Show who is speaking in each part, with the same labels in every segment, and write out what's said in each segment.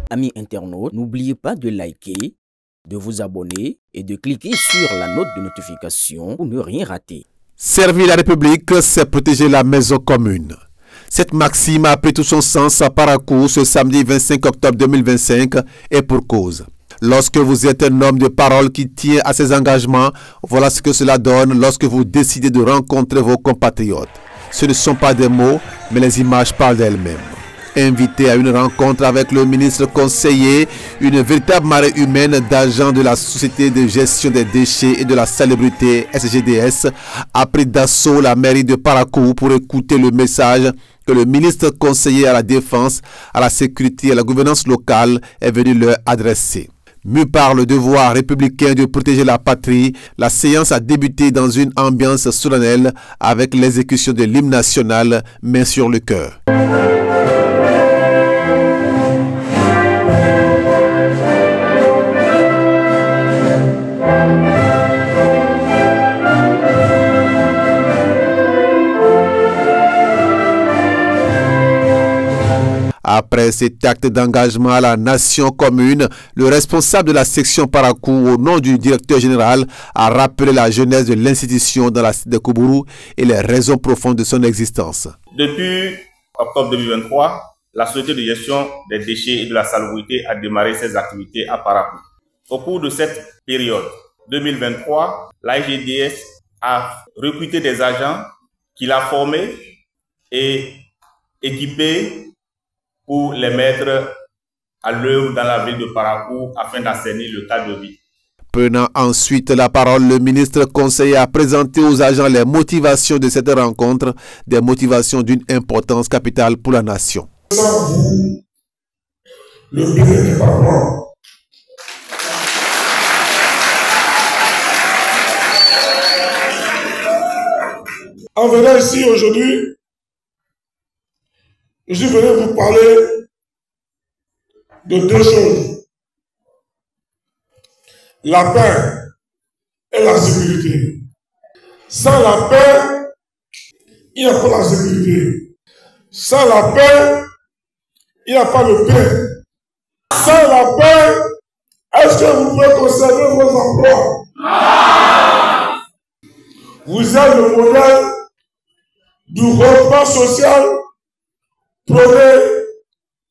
Speaker 1: Amis internautes, n'oubliez pas de liker, de vous abonner et de cliquer sur la note de notification pour ne rien rater.
Speaker 2: Servir la République, c'est protéger la maison commune. Cette maxime a pris tout son sens à Parakou ce samedi 25 octobre 2025 et pour cause. Lorsque vous êtes un homme de parole qui tient à ses engagements, voilà ce que cela donne lorsque vous décidez de rencontrer vos compatriotes. Ce ne sont pas des mots, mais les images parlent d'elles-mêmes. Invité à une rencontre avec le ministre conseiller, une véritable marée humaine d'agents de la Société de gestion des déchets et de la salubrité SGDS a pris d'assaut la mairie de Parakou pour écouter le message que le ministre conseiller à la défense, à la sécurité et à la gouvernance locale est venu leur adresser. Mu par le devoir républicain de protéger la patrie, la séance a débuté dans une ambiance solennelle avec l'exécution de l'hymne national, main sur le cœur. Après cet acte d'engagement à la nation commune, le responsable de la section Parakou, au nom du directeur général, a rappelé la jeunesse de l'institution dans la cité de Koubourou et les raisons profondes de son existence.
Speaker 3: Depuis octobre 2023, la Société de gestion des déchets et de la salubrité a démarré ses activités à Parakou. Au cours de cette période 2023, la SGDS a recruté des agents qu'il a formés et équipés pour les mettre à l'œuvre dans la ville de Parakou afin d'assainir le cadre de vie.
Speaker 2: Prenant ensuite la parole, le ministre conseiller a présenté aux agents les motivations de cette rencontre, des motivations d'une importance capitale pour la nation.
Speaker 4: Sans vous, le Bénin n'est pas mort. En venant ici aujourd'hui, je suis venu vous parler de deux choses. La paix et la sécurité. Sans la paix, il n'y a pas la sécurité. Sans la paix, il n'y a pas de paix. Sans la paix, est-ce que vous pouvez conserver vos emplois? Vous êtes le modèle du regroupement social prôné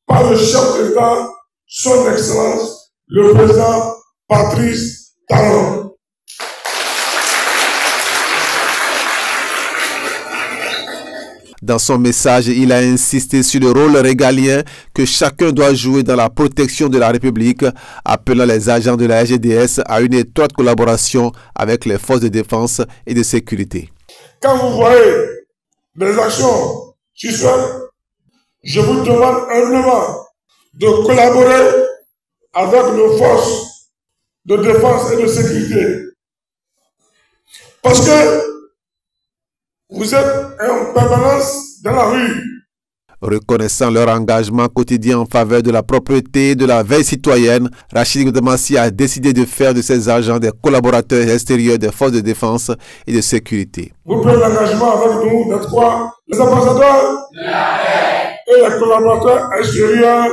Speaker 4: par le chef d'État, son Excellence, le président Patrice Talon.
Speaker 2: Dans son message, il a insisté sur le rôle régalien que chacun doit jouer dans la protection de la République, appelant les agents de la SGDS à une étroite collaboration avec les forces de défense et de sécurité.
Speaker 4: Quand vous voyez des actions suspectes, je vous demande humblement de collaborer avec nos forces de défense et de sécurité. Parce que vous êtes en permanence dans la rue.
Speaker 2: Reconnaissant leur engagement quotidien en faveur de la propreté et de la veille citoyenne, Rachid Damassi a décidé de faire de ses agents des collaborateurs extérieurs des forces de défense et de sécurité.
Speaker 4: Vous prenez l'engagement avec nous d'être quoi? Les ambassadeurs et les collaborateurs extérieurs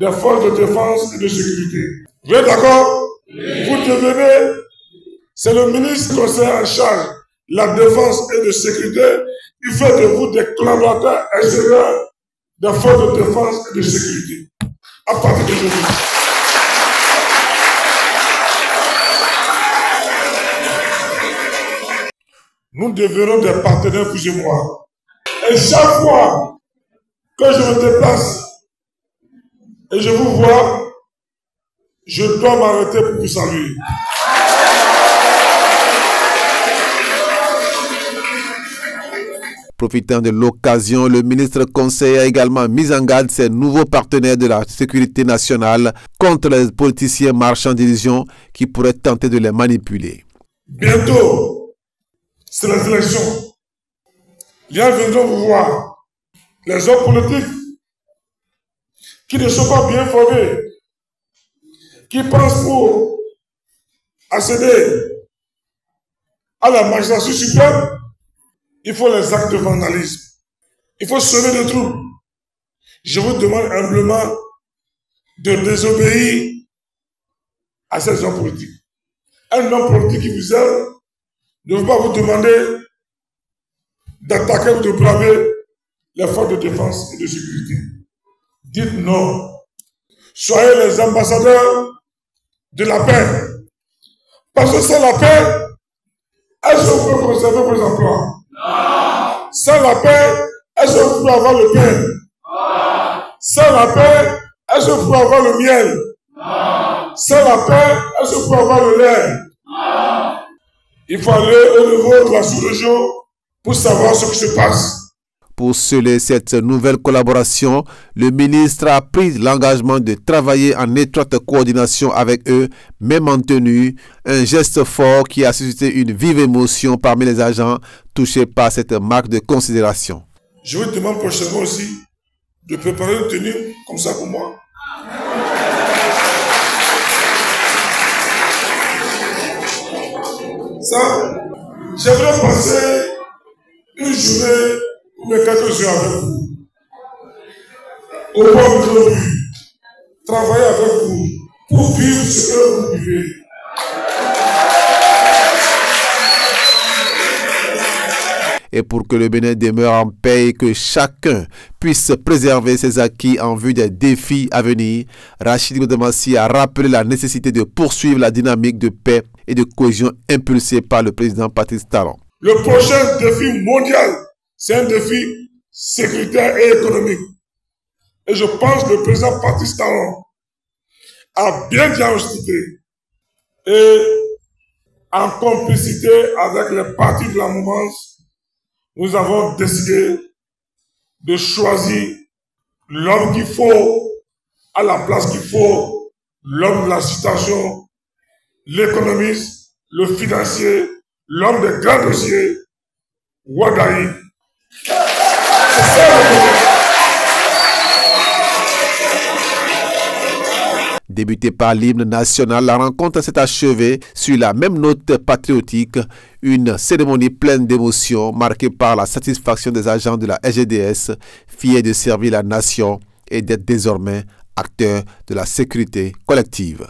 Speaker 4: des forces de défense et de sécurité. Vous êtes d'accord? Vous devenez, c'est le ministre conseiller en charge de la défense et de sécurité qui fait de vous des collaborateurs extérieurs des forces de défense et de sécurité. À partir d'aujourd'hui. Nous devenons des partenaires, vous et moi. Et chaque fois que je me déplace et je vous vois, je dois m'arrêter pour vous saluer.
Speaker 2: Profitant de l'occasion, le ministre conseiller a également mis en garde ses nouveaux partenaires de la sécurité nationale contre les politiciens marchands d'illusions qui pourraient tenter de les manipuler.
Speaker 4: Bientôt, c'est les élections. Les gens viendront vous voir. Les hommes politiques qui ne sont pas bien formés, qui pensent pour accéder à la magistrature suprême, il faut les actes de vandalisme. Il faut semer des troubles. Je vous demande humblement de désobéir à ces hommes politiques. Un homme politique qui vous aime ne veut pas vous demander d'attaquer ou de braver les forces de défense et de sécurité. Dites non. Soyez les ambassadeurs de la paix. Parce que sans la paix, est-ce que vous pouvez conserver vos emplois? Non. Sans la paix, est-ce que vous pouvez avoir le pain? Non. Sans la paix, est-ce que vous pouvez avoir le miel? Non. Sans la paix, est-ce que vous pouvez avoir le lait? Non. Il faut aller au niveau de la sous-région pour savoir ce qui se passe.
Speaker 2: Pour sceller cette nouvelle collaboration, le ministre a pris l'engagement de travailler en étroite coordination avec eux, même en tenue, un geste fort qui a suscité une vive émotion parmi les agents touchés par cette marque de considération.
Speaker 4: Je vous demande prochainement aussi de préparer une tenue comme ça pour moi. Ça, j'aimerais passer une journée ou quelques jours avec vous. Au bord de l'eau, travailler avec vous pour vivre ce que vous vivez.
Speaker 2: Et pour que le Bénin demeure en paix et que chacun puisse préserver ses acquis en vue des défis à venir, Rachid Godamassi a rappelé la nécessité de poursuivre la dynamique de paix et de cohésion impulsée par le président Patrice Talon.
Speaker 4: Le prochain défi mondial, c'est un défi sécuritaire et économique. Et je pense que le président Patrice Talon a bien diagnostiqué et en complicité avec les partis de la mouvance, nous avons décidé de choisir l'homme qu'il faut à la place qu'il faut, l'homme de la situation, l'économiste, le financier, l'homme des grands dossiers, Ouagaï.
Speaker 2: Débutée par l'hymne national, la rencontre s'est achevée sur la même note patriotique, une cérémonie pleine d'émotions marquée par la satisfaction des agents de la SGDS, fiers de servir la nation et d'être désormais acteurs de la sécurité collective.